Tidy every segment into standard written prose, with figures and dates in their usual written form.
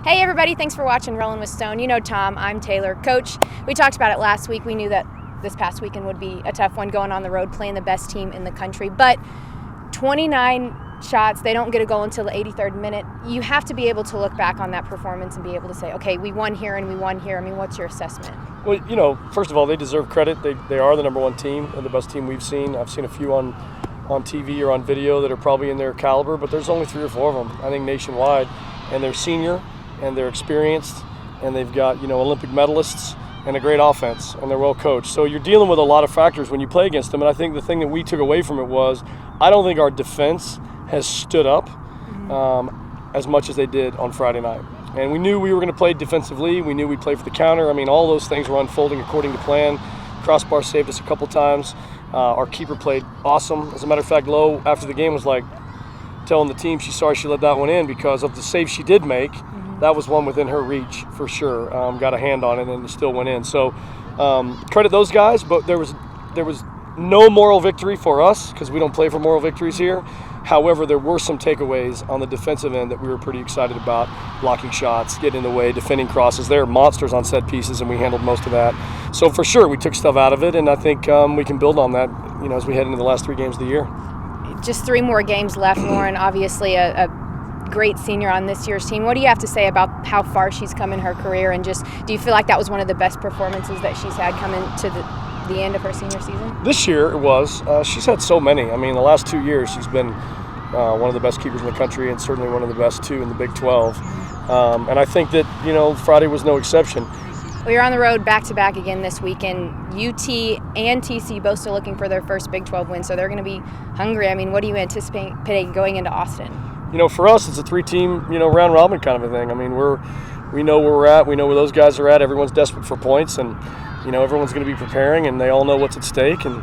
Hey everybody, thanks for watching Rollin' with Stone. You know Tom, I'm Taylor. Coach, we talked about it last week. We knew that this past weekend would be a tough one going on the road playing the best team in the country. But 29 shots, they don't get a goal until the 83rd minute. You have to be able to look back on that performance and be able to say, okay, we won here and we won here. I mean, what's your assessment? Well, you know, first of all, they deserve credit. They are the number one team and the best team we've seen. I've seen a few on TV or on video that are probably in their caliber, but there's only 3 or 4 of them, I think, nationwide. And they're senior, and they're experienced, and they've got, you know, Olympic medalists and a great offense, and they're well coached. So you're dealing with a lot of factors when you play against them, and I think the thing that we took away from it was I don't think our defense has stood up as much as they did on Friday night. And we knew we were going to play defensively. We knew we'd play for the counter. I mean, all those things were unfolding according to plan. Crossbar saved us a couple times. Our keeper played awesome. As a matter of fact, Lowe, after the game, was like telling the team she's sorry she let that one in because of the save she did make. That was one within her reach for sure. Got a hand on it and it still went in. So credit those guys, but there was no moral victory for us because we don't play for moral victories here. However, there were some takeaways on the defensive end that we were pretty excited about. Blocking shots, getting in the way, defending crosses. They're monsters on set pieces, and we handled most of that. So for sure, we took stuff out of it, and I think we can build on that, you know, as we head into the last 3 games of the year. Just 3 more games left, Lauren. Obviously, a great senior on this year's team. What do you have to say about how far she's come in her career, and just do you feel like that was one of the best performances that she's had coming to the end of her senior season? This year it was. She's had so many. I mean, the last 2 years she's been one of the best keepers in the country and certainly one of the best too in the Big 12. And I think that, you know, Friday was no exception. Well, you're on the road back-to-back again this weekend. UT and TCU both still looking for their first Big 12 win, so they're going to be hungry. I mean, what do you anticipate going into Austin? You know, for us, it's a 3-team, you know, round-robin kind of a thing. I mean, we know where we're at. We know where those guys are at. Everyone's desperate for points, and, you know, everyone's going to be preparing, and they all know what's at stake. And,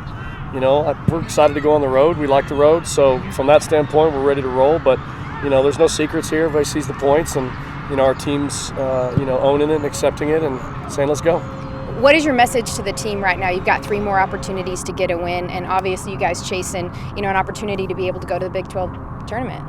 you know, we're excited to go on the road. We like the road. So from that standpoint, we're ready to roll. But, you know, there's no secrets here. Everybody sees the points, and, you know, our team's, you know, owning it and accepting it and saying, let's go. What is your message to the team right now? You've got 3 more opportunities to get a win, and obviously you guys chasing, you know, an opportunity to be able to go to the Big 12 tournament.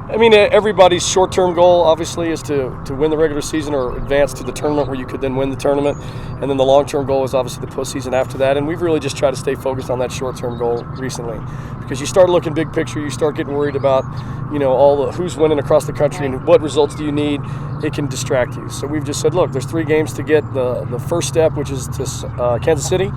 I mean, everybody's short-term goal, obviously, is to win the regular season or advance to the tournament where you could then win the tournament. And then the long-term goal is obviously the postseason after that. And we've really just tried to stay focused on that short-term goal recently. Because you start looking big picture, you start getting worried about, you know, all the who's winning across the country and what results do you need. It can distract you. So we've just said, look, there's 3 games to get the first step, which is to Kansas City.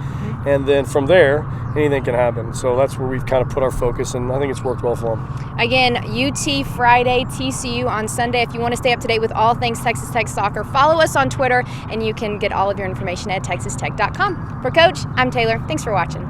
And then from there, anything can happen. So that's where we've kind of put our focus, and I think it's worked well for them. Again, UT Friday, TCU on Sunday. If you want to stay up to date with all things Texas Tech soccer, follow us on Twitter, and you can get all of your information at texastech.com. For Coach, I'm Taylor. Thanks for watching.